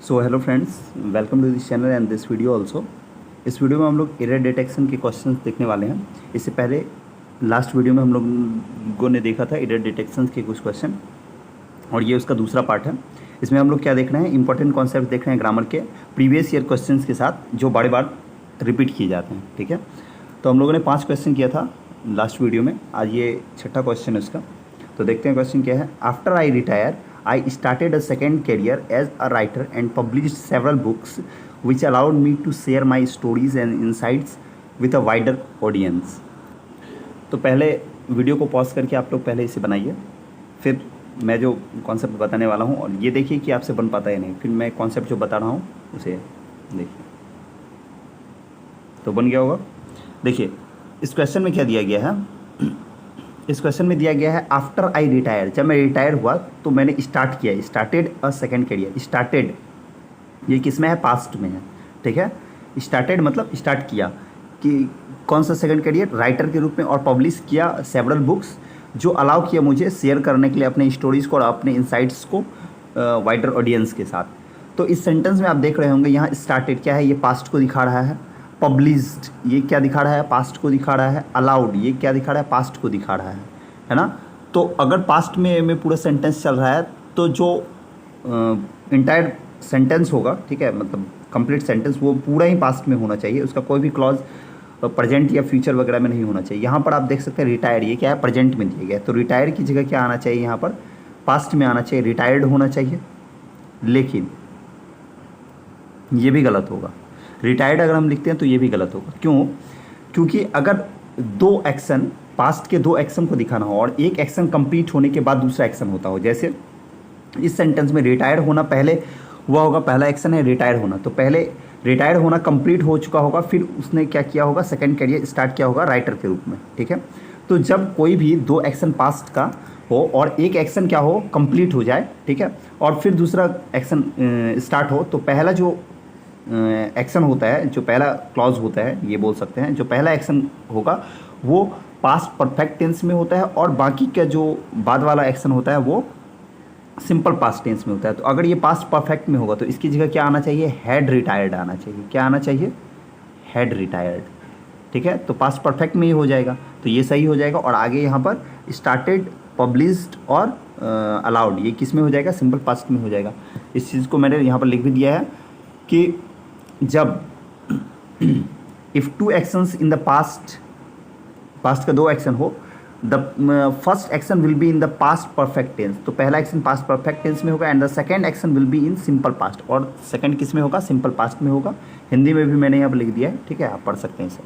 So hello friends, welcome to this channel and this video also. इस video में हम लोग एरर डिटेक्शन के क्वेश्चंस देखने वाले हैं। इससे पहले लास्ट वीडियो में हम लोगों ने देखा था एरर डिटेक्शन के कुछ क्वेश्चन, और ये उसका दूसरा पार्ट है। इसमें हम लोग क्या देख रहे हैं, इंपॉर्टेंट कॉन्सेप्ट देख रहे हैं ग्रामर के प्रीवियस ईयर क्वेश्चन के साथ जो बार बार रिपीट किए जाते हैं। ठीक है, तो हम लोगों ने 5 क्वेश्चन किया था लास्ट वीडियो में, आज ये 6ठा क्वेश्चन है उसका। तो देखते हैं क्वेश्चन क्या है। After I retire I started a second career as a writer and published several books which allowed me to share my stories and insights with a wider audience। तो पहले वीडियो को पॉज करके आप लोग पहले इसे बनाइए, फिर मैं जो कॉन्सेप्ट बताने वाला हूँ, और ये देखिए कि आपसे बन पाता है नहीं, फिर मैं कॉन्सेप्ट जो बता रहा हूँ उसे देखिए तो बन गया होगा। देखिए इस क्वेश्चन में क्या दिया गया है। इस क्वेश्चन में दिया गया है आफ्टर आई रिटायर, जब मैं रिटायर हुआ तो मैंने स्टार्ट किया, started a second career. Started ये किस में है, पास्ट में है। ठीक है, स्टार्टेड मतलब स्टार्ट किया कि कौन सा सेकेंड करियर, राइटर के रूप में, और पब्लिश किया सेवरल बुक्स जो अलाउ किया मुझे शेयर करने के लिए अपने स्टोरीज़ को और अपने इंसाइट्स को वाइडर ऑडियंस के साथ। तो इस सेंटेंस में आप देख रहे होंगे यहाँ स्टार्टेड क्या है, ये पास्ट को दिखा रहा है। पब्लिश्ड ये क्या दिखा रहा है, पास्ट को दिखा रहा है। अलाउड ये क्या दिखा रहा है, पास्ट को दिखा रहा है ना। तो अगर पास्ट में पूरा सेंटेंस चल रहा है तो जो इंटायर सेंटेंस होगा, ठीक है, मतलब कंप्लीट सेंटेंस, वो पूरा ही पास्ट में होना चाहिए। उसका कोई भी क्लॉज प्रेजेंट या फ्यूचर वगैरह में नहीं होना चाहिए। यहाँ पर आप देख सकते हैं रिटायर ये क्या है, प्रेजेंट में दिया गया है। तो रिटायर की जगह क्या आना चाहिए, यहाँ पर पास्ट में आना चाहिए, रिटायर्ड होना चाहिए। लेकिन ये भी गलत होगा, रिटायर्ड अगर हम लिखते हैं तो ये भी गलत होगा। क्यों? क्योंकि अगर दो एक्शन, पास्ट के दो एक्शन को दिखाना हो और एक एक्शन कंप्लीट होने के बाद दूसरा एक्शन होता हो, जैसे इस सेंटेंस में रिटायर होना पहले हुआ होगा, पहला एक्शन है रिटायर होना, तो पहले रिटायर होना कंप्लीट हो चुका होगा, फिर उसने क्या किया होगा, सेकंड करियर स्टार्ट किया होगा राइटर के रूप में। ठीक है, तो जब कोई भी दो एक्शन पास्ट का हो और एक एक्शन क्या हो, कंप्लीट हो जाए, ठीक है, और फिर दूसरा एक्शन स्टार्ट हो, तो पहला जो एक्शन होता है, जो पहला क्लॉज होता है, ये बोल सकते हैं, जो पहला एक्शन होगा वो पास्ट परफेक्ट टेंस में होता है, और बाकी का जो बाद वाला एक्शन होता है वो सिंपल पास्ट टेंस में होता है। तो अगर ये पास्ट परफेक्ट में होगा तो इसकी जगह क्या आना चाहिए, हैड रिटायर्ड आना चाहिए। क्या आना चाहिए, हैड रिटायर्ड। ठीक है, तो पास्ट परफेक्ट में ही हो जाएगा, तो ये सही हो जाएगा। और आगे यहाँ पर स्टार्टेड, पब्लिश्ड और अलाउड ये किस में हो जाएगा, सिंपल पास्ट में हो जाएगा। इस चीज़ को मैंने यहाँ पर लिख भी दिया है कि जब if two actions in the past, past का दो एक्शन हो, the first action will be in the past perfect tense, तो पहला एक्शन पास्ट परफेक्ट टेंस में होगा, and the second action will be in simple past, और second किस में होगा, सिंपल पास्ट में होगा। हिंदी में भी मैंने यहाँ पर लिख दिया है, ठीक है, आप पढ़ सकते हैं इसे।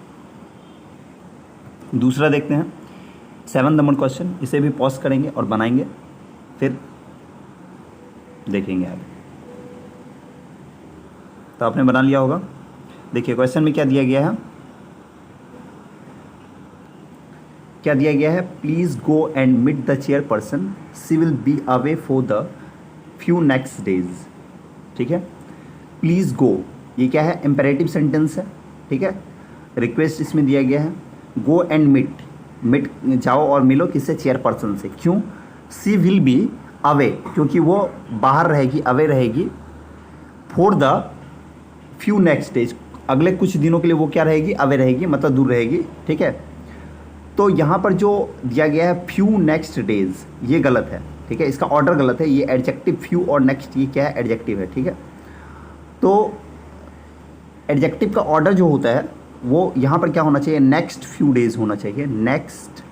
दूसरा देखते हैं 7 नंबर क्वेश्चन, इसे भी पॉज करेंगे और बनाएंगे, फिर देखेंगे आगे। तो आपने बना लिया होगा। देखिए क्वेश्चन में क्या दिया गया है, क्या दिया गया है, please go and meet the chairperson, she will be away for the few next days. ठीक है, प्लीज गो ये क्या है, इम्पेरेटिव सेंटेंस है। ठीक है, रिक्वेस्ट इसमें दिया गया है। गो एंड मीट, मीट जाओ और मिलो किससे, चेयरपर्सन से। क्यों, शी विल बी अवे क्योंकि वो बाहर रहेगी, अवे रहेगी, for the few next days अगले कुछ दिनों के लिए वो क्या रहेगी, अवे रहेगी, मतलब दूर रहेगी। ठीक है, तो यहाँ पर जो दिया गया है फ्यू नेक्स्ट डेज ये गलत है। ठीक है, इसका ऑर्डर गलत है, ये एडजेक्टिव फ्यू और नेक्स्ट ये क्या है, एडजेक्टिव है। ठीक है, तो एडजेक्टिव का ऑर्डर जो होता है वो यहाँ पर क्या होना चाहिए, नेक्स्ट फ्यू डेज होना चाहिए, नेक्स्ट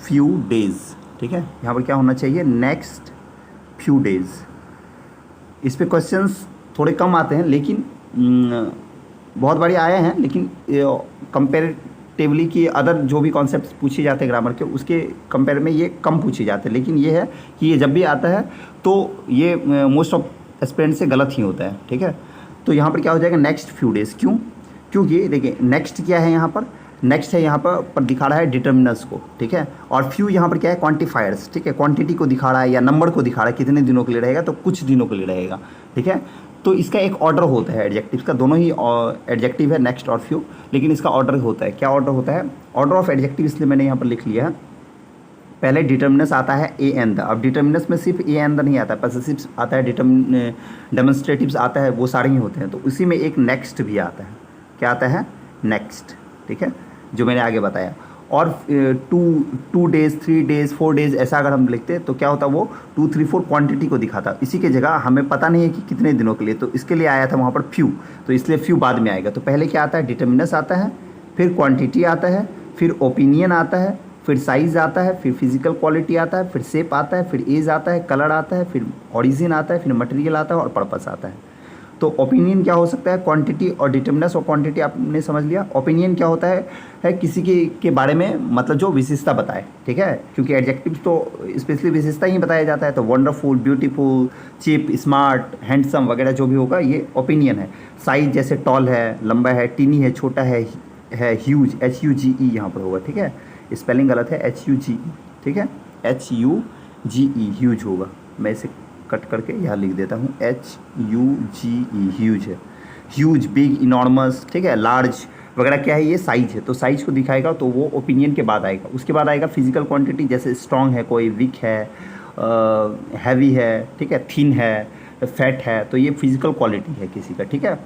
फ्यू डेज। ठीक है, यहाँ पर क्या होना चाहिए, नेक्स्ट फ्यू डेज। इस पे क्वेश्चंस थोड़े कम आते हैं, लेकिन बहुत बारी आए हैं, लेकिन कंपेरेटिवली कि अदर जो भी कॉन्सेप्ट्स पूछे जाते हैं ग्रामर के, उसके कंपेयर में ये कम पूछे जाते हैं। लेकिन ये है कि ये जब भी आता है तो ये मोस्ट ऑफ एस्पिरेंट से गलत ही होता है। ठीक है, तो यहाँ पर क्या हो जाएगा, नेक्स्ट फ्यू डेज। क्यों, क्योंकि देखिए नेक्स्ट क्या है, यहाँ पर नेक्स्ट है, यहाँ पर दिखा रहा है डिटर्मिनर्स को। ठीक है, और फ्यू यहाँ पर क्या है, क्वांटिफायर्स। ठीक है, क्वांटिटी को दिखा रहा है या नंबर को दिखा रहा है, कितने दिनों के लिए रहेगा, तो कुछ दिनों के लिए रहेगा। ठीक है, तो इसका एक ऑर्डर होता है एडजेक्टिव का, दोनों ही एडजेक्टिव है, नेक्स्ट और फ्यू, लेकिन इसका ऑर्डर होता है। क्या ऑर्डर होता है, ऑर्डर ऑफ एडजेक्टिव, इसलिए मैंने यहाँ पर लिख लिया है पहले डिटर्मिनस आता है ए एंड द। अब डिटर्मिनस में सिर्फ ए एंड द नहीं आता है, पॉसेसिव्स आता है, डेमोन्स्ट्रेटिव्स आता है, वो सारे ही होते हैं। तो उसी में एक नेक्स्ट भी आता है। क्या आता है? नेक्स्ट, ठीक है, जो मैंने आगे बताया। और 2 डेज 3 डेज 4 डेज ऐसा अगर हम लिखते हैं तो क्या होता है, वो 2 3 4 क्वांटिटी को दिखाता। इसी की जगह हमें पता नहीं है कि कितने दिनों के लिए, तो इसके लिए आया था वहाँ पर फ्यू, तो इसलिए फ्यू बाद में आएगा। तो पहले क्या आता है? डिटर्मिनस आता है, फिर क्वांटिटी आता है, फिर ओपिनियन आता है, फिर साइज आता है, फिर फिजिकल क्वालिटी आता है, फिर शेप आता है, फिर एज आता है, कलर आता है, फिर ओरिजिन आता है, फिर मटेरियल आता है और पर्पस आता है। तो ओपिनियन क्या हो सकता है? क्वांटिटी और डिटर्मिनस और क्वांटिटी आपने समझ लिया। ओपिनियन क्या होता है किसी के बारे में, मतलब जो विशेषता बताए, ठीक है, क्योंकि एडजेक्टिव तो स्पेशली विशेषता ही बताया जाता है। तो wonderful, beautiful, cheap, smart, handsome वगैरह जो भी होगा ये ओपिनियन है। साइज जैसे टॉल है, लंबा है, टीनी है, छोटा है ह्यूज, HUGE यहाँ पर होगा, ठीक है, स्पेलिंग गलत है, HUGE, ठीक है, HUGE ह्यूज होगा। मैं इसे कट करके यहाँ लिख देता हूँ, HUGE ह्यूज है। ह्यूज, बिग, इनॉर्मस, ठीक है, लार्ज वगैरह क्या है, ये साइज है। तो साइज को दिखाएगा तो वो ओपिनियन के बाद आएगा। उसके बाद आएगा फिजिकल क्वांटिटी, जैसे स्ट्रॉन्ग है कोई, वीक है, हैवी है, ठीक है, थिन है, फैट है, तो ये फिजिकल क्वालिटी है किसी का, ठीक है।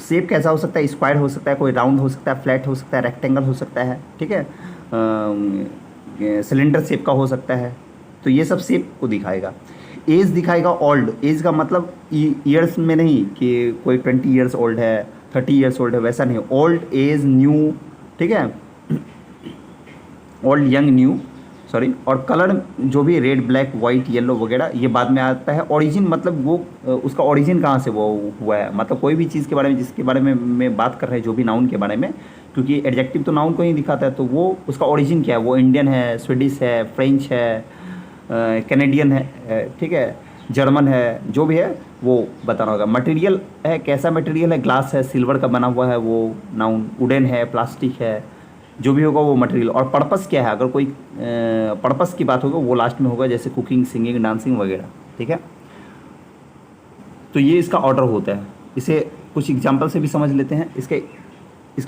शेप कैसा हो सकता है? स्क्वायर हो सकता है, कोई राउंड हो सकता है, फ्लैट हो सकता है, रेक्टेंगल हो सकता है, ठीक है, सिलेंडर शेप का हो सकता है। तो ये सब शेप को दिखाएगा। एज दिखाएगा ओल्ड। एज का मतलब ईयर्स में नहीं कि कोई 20 ईयर्स ओल्ड है, 30 ईयर्स ओल्ड है, वैसा नहीं। ओल्ड, एज, न्यू, ठीक है, ओल्ड, यंग, न्यू, सॉरी। और कलर जो भी रेड, ब्लैक, वाइट, येलो वगैरह ये बाद में आता है। ओरिजिन मतलब वो उसका ओरिजिन कहाँ से वो हुआ है, मतलब कोई भी चीज़ के बारे में जिसके बारे में बात कर रहे हैं, जो भी नाउन के बारे में, क्योंकि एडजेक्टिव तो नाउन को ही दिखाता है, तो वो उसका ओरिजिन क्या है, वो इंडियन है, स्वीडिश है, फ्रेंच है, कैनेडियन है, ठीक है, जर्मन है, जो भी है वो बताना होगा। मटेरियल है, कैसा मटेरियल है, ग्लास है, सिल्वर का बना हुआ है वो नाउन, वुडन है, प्लास्टिक है, जो भी होगा वो मटेरियल। और पर्पस क्या है, अगर कोई पर्पस की बात होगा वो लास्ट में होगा, जैसे कुकिंग, सिंगिंग, डांसिंग वगैरह, ठीक है। तो ये इसका ऑर्डर होता है। इसे कुछ एग्जाम्पल से भी समझ लेते हैं। इसके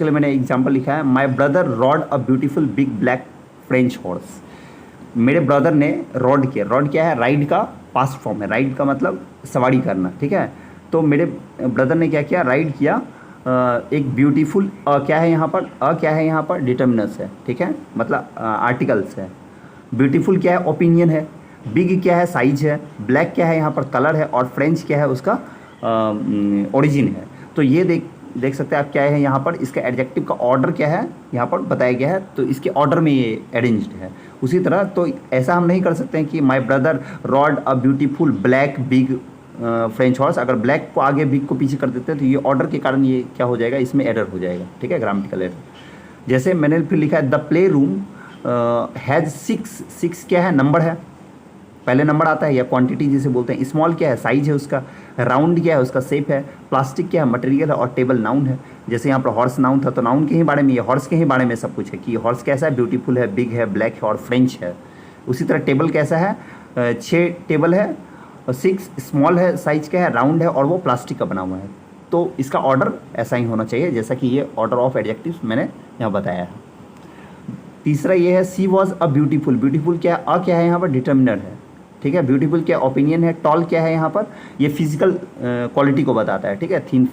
लिए मैंने एग्जाम्पल लिखा है, my brother rod a beautiful big black French horse. मेरे ब्रदर ने रॉड किया। रॉड क्या है? राइड का पास्ट फॉर्म है। राइड का मतलब सवारी करना, ठीक है। तो मेरे ब्रदर ने क्या किया? राइड किया एक ब्यूटीफुल, क्या है यहाँ पर? क्या है यहाँ पर? डिटर्मिनस है, ठीक है, मतलब आर्टिकल्स है। ब्यूटीफुल क्या है? ओपिनियन है। बिग क्या है? साइज है। ब्लैक क्या है? यहाँ पर कलर है। और फ्रेंच क्या है? उसका ओरिजिन है। तो ये देख सकते हैं आप क्या है यहाँ पर, इसका एडजेक्टिव का ऑर्डर क्या है यहाँ पर बताया गया है, तो इसके ऑर्डर में ये अरेंज्ड है। उसी तरह तो ऐसा हम नहीं कर सकते हैं कि my brother rod a beautiful black big French horse. अगर ब्लैक को आगे बिग को पीछे कर देते हैं तो ये ऑर्डर के कारण ये क्या हो जाएगा, इसमें एरर हो जाएगा, ठीक है, ग्रामेटिकल एरर। जैसे मैंने फिर लिखा है द प्ले रूम हैज़ 6 क्या है? नंबर है, पहले नंबर आता है, या क्वांटिटी जिसे बोलते हैं। स्मॉल क्या है? साइज है उसका। राउंड क्या है? उसका शेप है। प्लास्टिक क्या है? मटेरियल है। और टेबल नाउन है। जैसे यहाँ पर हॉर्स नाउन था, तो नाउन के ही बारे में, ये हॉर्स के ही बारे में सब कुछ है कि हॉर्स कैसा है, ब्यूटीफुल है, बिग है, ब्लैक है और फ्रेंच है। उसी तरह टेबल कैसा है? 6 टेबल है, 6 स्मॉल है, साइज क्या है, राउंड है और वो प्लास्टिक का बना हुआ है। तो इसका ऑर्डर ऐसा ही होना चाहिए जैसा कि ये ऑर्डर ऑफ एडजेक्टिव्स मैंने यहाँ बताया है। तीसरा ये है सी वॉज अ ब्यूटीफुल। ब्यूटीफुल क्या है? क्या है यहाँ पर? डिटर्मिनर है, ठीक है। ब्यूटीफुल क्या? ओपिनियन है। टॉल क्या है यहाँ पर? ये फिजिकल क्वालिटी को बताता है, ठीक है। थिन,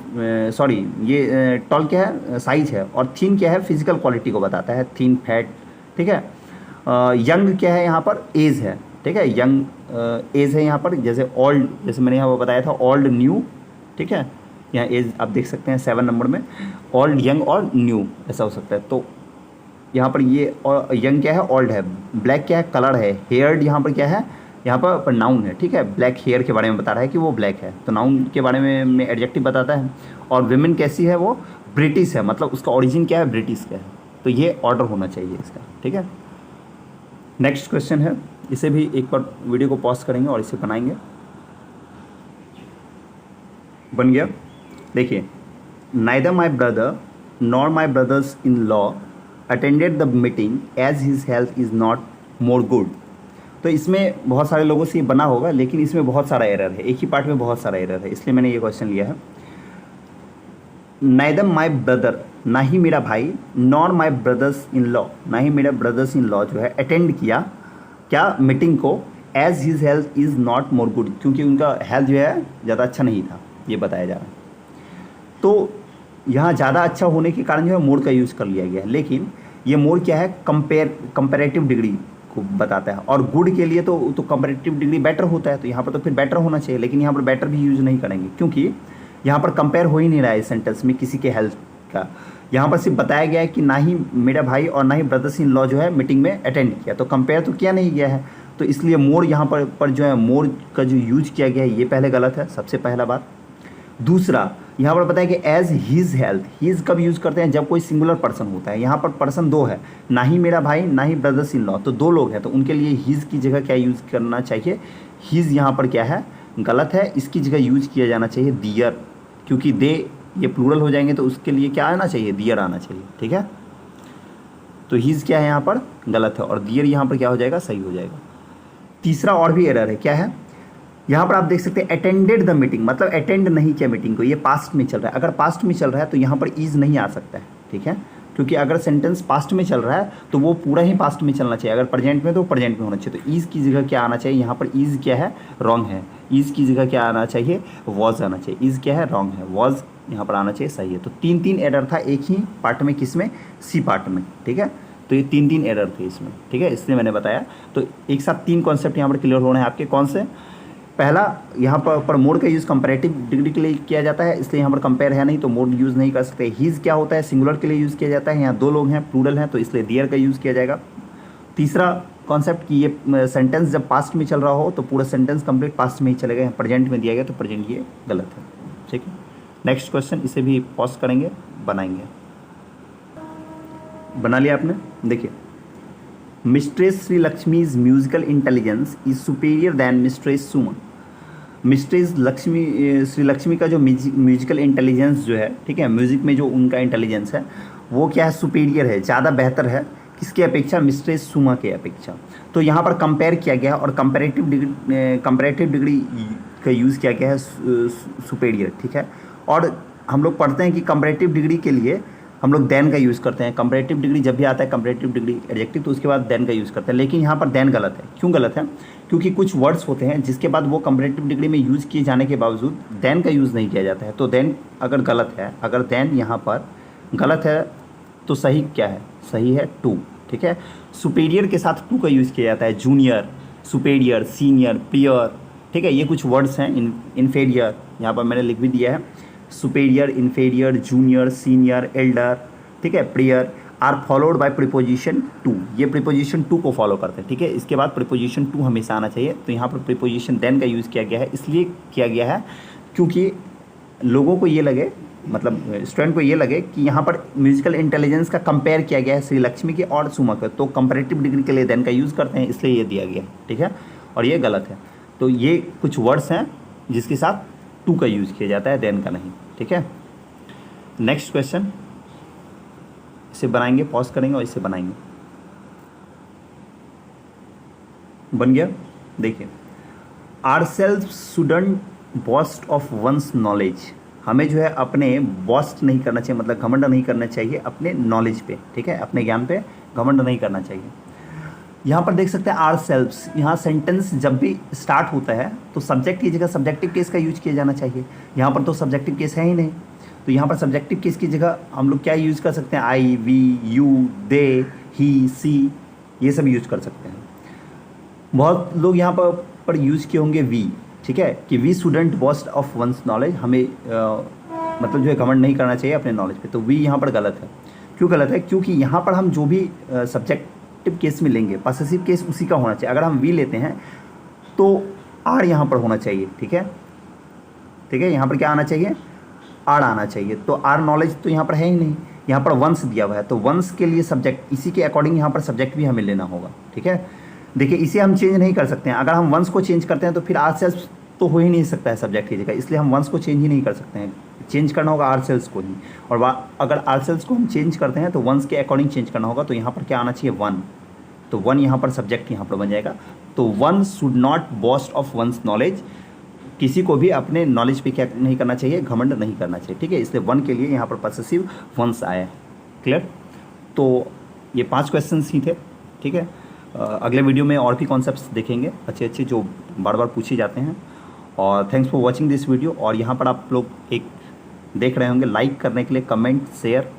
सॉरी, ये टॉल क्या है? साइज है। और थिन क्या है? फिजिकल क्वालिटी को बताता है, थिन, फैट, ठीक है। यंग क्या है यहाँ पर? एज है, ठीक है, यंग एज है यहाँ पर। जैसे ओल्ड, जैसे मैंने यहाँ बताया था, ओल्ड, न्यू, ठीक है। यहाँ एज आप देख सकते हैं 7 नंबर में, ओल्ड, यंग और न्यू ऐसा हो सकता है। तो यहाँ पर ये यंग क्या है? ओल्ड है। ब्लैक क्या है? कलर है। हेयर्ड यहाँ पर क्या है? यहाँ पर नाउन है, ठीक है। ब्लैक हेयर के बारे में बता रहा है कि वो ब्लैक है, तो नाउन के बारे में एडजेक्टिव बताता है। और विमेन कैसी है? वो ब्रिटिश है, मतलब उसका ओरिजिन क्या है? ब्रिटिश का है। तो ये ऑर्डर होना चाहिए इसका, ठीक है। नेक्स्ट क्वेश्चन है, इसे भी एक बार वीडियो को पॉज करेंगे और इसे बनाएंगे। बन गया। देखिए, neither my brother nor my brothers in law attended the meeting as his health is not more good. तो इसमें बहुत सारे लोगों से ये बना होगा, लेकिन इसमें बहुत सारा एरर है, एक ही पार्ट में बहुत सारा एरर है, इसलिए मैंने ये क्वेश्चन लिया है। नाइदर माई ब्रदर, ना ही मेरा भाई, nor my brothers in law, ना ही मेरा ब्रदर्स इन लॉ जो है अटेंड किया क्या मीटिंग को, as his health is not more good, क्योंकि उनका हेल्थ जो है ज़्यादा अच्छा नहीं था, ये बताया जा रहा है। तो यहाँ ज़्यादा अच्छा होने के कारण जो है मोर का यूज़ कर लिया गया है, लेकिन ये मोर क्या है, कंपेरेटिव डिग्री को बताता है, और गुड के लिए तो कंपेरेटिव डिग्री बेटर होता है, तो यहाँ पर तो फिर बेटर होना चाहिए, लेकिन यहाँ पर बेटर भी यूज़ नहीं करेंगे, क्योंकि यहाँ पर कंपेयर हो ही नहीं रहा है इस सेंटेंस में किसी के हेल्थ का। यहाँ पर सिर्फ बताया गया है कि ना ही मेरा भाई और ना ही ब्रदर्स इन लॉ जो है मीटिंग में अटेंड किया, तो कंपेयर तो किया नहीं गया है, तो इसलिए मोर यहाँ पर जो है मोर का जो यूज किया गया है ये पहले गलत है, सबसे पहला बात। दूसरा, यहाँ पर बताया कि एज हीज हेल्थ, हीज कब यूज़ करते हैं, जब कोई सिंगुलर पर्सन होता है, यहाँ पर पर्सन दो है, ना ही मेरा भाई ना ही ब्रदर्स इन लॉ, तो दो लोग हैं, तो उनके लिए हीज की जगह क्या यूज़ करना चाहिए, हीज यहाँ पर क्या है, गलत है, इसकी जगह यूज किया जाना चाहिए दियर, क्योंकि दे ये प्लूरल हो जाएंगे तो उसके लिए क्या आना चाहिए, दियर आना चाहिए, ठीक है। तो हीज क्या है यहाँ पर गलत है, और दियर यहाँ पर क्या हो जाएगा, सही हो जाएगा। तीसरा और भी एरर है, क्या है, यहाँ पर आप देख सकते हैं अटेंडेड द मीटिंग, मतलब अटेंड नहीं किया मीटिंग को, ये पास्ट में चल रहा है, अगर पास्ट में चल रहा है तो यहाँ पर इज नहीं आ सकता है, ठीक है, क्योंकि अगर सेंटेंस पास्ट में चल रहा है तो वो पूरा ही पास्ट में चलना चाहिए, अगर प्रेजेंट में तो प्रेजेंट में होना चाहिए, तो इज की जगह क्या आना चाहिए, यहाँ पर इज क्या है, रॉन्ग है, इज की जगह क्या आना चाहिए, वॉज आना चाहिए, इज क्या है, रॉन्ग है, वॉज यहाँ पर आना चाहिए, सही है। तो तीन तीन एरर था एक ही पार्ट में, किस में, सी पार्ट में, ठीक है, तो ये तीन तीन एरर थे इसमें, ठीक है, इसलिए मैंने बताया। तो एक साथ तीन कॉन्सेप्ट यहाँ पर क्लियर होने हैं आपके, कौन से, पहला यहाँ पर मोड का यूज़ कंपैरेटिव डिग्री के लिए किया जाता है, इसलिए यहाँ पर कंपेयर है नहीं तो मोड यूज़ नहीं कर सकते। हीज क्या होता है, सिंगुलर के लिए यूज़ किया जाता है, यहाँ दो लोग हैं, प्लूरल हैं, तो इसलिए दियर का यूज़ किया जाएगा। तीसरा कॉन्सेप्ट कि ये सेंटेंस जब पास्ट में चल रहा हो तो पूरा सेंटेंस कंप्लीट पास्ट में ही चलेगा, यहाँ प्रेजेंट में दिया गया तो प्रेजेंट ये गलत है, ठीक है। नेक्स्ट क्वेश्चन, इसे भी पॉज करेंगे, बनाएंगे, बना लिया आपने, देखिए, mistress Shri Lakshmi's musical intelligence is superior then mistress Suman. Mistress Shri Lakshmi का जो म्यूजिकल इंटेलिजेंस जो है, ठीक है, म्यूजिक में जो उनका इंटेलिजेंस है वो क्या है, सुपीरियर है, ज़्यादा बेहतर है, किसकी अपेक्षा, मिस्ट्रेस सुमा के अपेक्षा। तो यहाँ पर कंपेयर किया गया और कंपेरेटिव डिग्री का यूज़ किया गया है सुपीरियर, ठीक है। और हम लोग पढ़ते हैं कि कंपेरेटिव डिग्री के लिए हम लोग देन का यूज़ करते हैं, कंपेरेटिव डिग्री जब भी आता है कंपेरेटिव डिग्री एडजेक्टिव तो उसके बाद देन का यूज़ करते हैं, लेकिन यहाँ पर देन गलत है। क्यों गलत है, क्योंकि कुछ वर्ड्स होते हैं जिसके बाद वो कंपेरेटिव डिग्री में यूज़ किए जाने के बावजूद देन का यूज़ नहीं किया जाता है, तो देन अगर गलत है, अगर देन यहाँ पर गलत है तो सही क्या है, सही है टू, ठीक है। सुपीरियर के साथ टू का यूज़ किया जाता है, जूनियर, सुपीरियर, सीनियर, प्रियर, ठीक है, ये कुछ वर्ड्स हैं। इन्फीरियर यहाँ पर मैंने लिख भी दिया है, superior, inferior, junior, senior, elder, ठीक है, prior are followed by preposition to, ये प्रीपोजिशन टू को फॉलो करते हैं, ठीक है। इसके बाद प्रीपोजिशन टू हमेशा आना चाहिए, तो यहाँ पर प्रीपोजिशन देन का यूज़ किया गया है, इसलिए किया गया है क्योंकि लोगों को ये लगे, मतलब स्टूडेंट को ये लगे कि यहाँ पर म्यूजिकल इंटेलिजेंस का कंपेयर किया गया है श्री लक्ष्मी के और सुमा के, तो कंपेरेटिव डिग्री के लिए देन का यूज़ करते हैं, इसलिए ये दिया गया है, ठीक है, और ये गलत है। तो ये कुछ वर्ड्स हैं जिसके साथ टू का यूज़ किया जाता है, देन का नहीं, ठीक है। नेक्स्ट क्वेश्चन, इसे बनाएंगे, पॉज करेंगे और इसे बनाएंगे, बन गया। देखिए, our self shouldn't boast of one's knowledge, हमें जो है अपने बॉस्ट नहीं करना चाहिए, मतलब घमंड नहीं करना चाहिए अपने नॉलेज पे, ठीक है, अपने ज्ञान पे घमंड नहीं करना चाहिए। यहाँ पर देख सकते हैं आर सेल्फ्स, यहाँ सेंटेंस जब भी स्टार्ट होता है तो सब्जेक्ट की जगह सब्जेक्टिव केस का यूज किया जाना चाहिए, यहाँ पर तो सब्जेक्टिव केस है ही नहीं, तो यहाँ पर सब्जेक्टिव केस की जगह हम लोग क्या यूज़ कर सकते हैं, आई, वी, यू, दे, ही, सी, ये सब यूज कर सकते हैं। बहुत लोग यहाँ पर यूज़ किए होंगे वी, ठीक है, कि we student boast of one's knowledge, हमें मतलब जो है घमंड नहीं करना चाहिए अपने नॉलेज पे, तो वी यहाँ पर गलत है। क्यों गलत है, क्योंकि यहाँ पर हम जो भी सब्जेक्टिव केस में लेंगे, पॉसेसिव केस उसी का होना चाहिए। अगर हम वी लेते हैं तो आर यहाँ पर होना चाहिए, ठीक है, ठीक है, यहाँ पर क्या आना चाहिए, आर आना चाहिए, तो आर नॉलेज तो यहाँ पर है ही नहीं, यहाँ पर वंस दिया हुआ है, तो वंस के लिए सब्जेक्ट, इसी के अकॉर्डिंग यहाँ पर सब्जेक्ट भी हमें लेना होगा, ठीक है। देखिए, इसे हम चेंज नहीं कर सकते हैं, अगर हम वंस को चेंज करते हैं तो फिर आर सेल्स तो हो ही नहीं सकता है सब्जेक्ट की जगह, इसलिए हम वंस को चेंज ही नहीं कर सकते हैं, चेंज करना होगा आर सेल्स को ही, और अगर आर सेल्स को हम चेंज करते हैं तो वंस के अकॉर्डिंग चेंज करना होगा, तो यहाँ पर क्या आना चाहिए, वन, तो वन यहाँ पर सब्जेक्ट यहाँ पर बन जाएगा, तो one should not boast of one's knowledge, किसी को भी अपने नॉलेज पे क्या नहीं करना चाहिए, घमंड नहीं करना चाहिए, ठीक है। इसलिए 1 के लिए यहाँ पर पॉसेसिव वंस आया है। क्लियर। तो ये 5 क्वेश्चंस ही थे, ठीक है। अगले वीडियो में और भी कॉन्सेप्ट्स देखेंगे अच्छे अच्छे जो बार बार पूछे जाते हैं। और thanks for watching this video. और यहाँ पर आप लोग एक देख रहे होंगे लाइक करने के लिए, कमेंट शेयर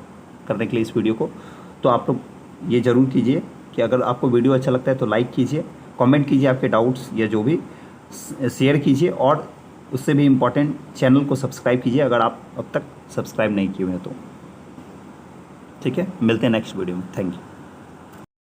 करने के लिए इस वीडियो को। तो आप लोग ये ज़रूर कीजिए कि अगर आपको वीडियो अच्छा लगता है तो लाइक कीजिए, कमेंट कीजिए आपके डाउट्स या जो भी, शेयर कीजिए, और उससे भी इम्पॉर्टेंट चैनल को सब्सक्राइब कीजिए अगर आप अब तक सब्सक्राइब नहीं किए हुए हैं तो। ठीक है, मिलते हैं नेक्स्ट वीडियो में। Thank you.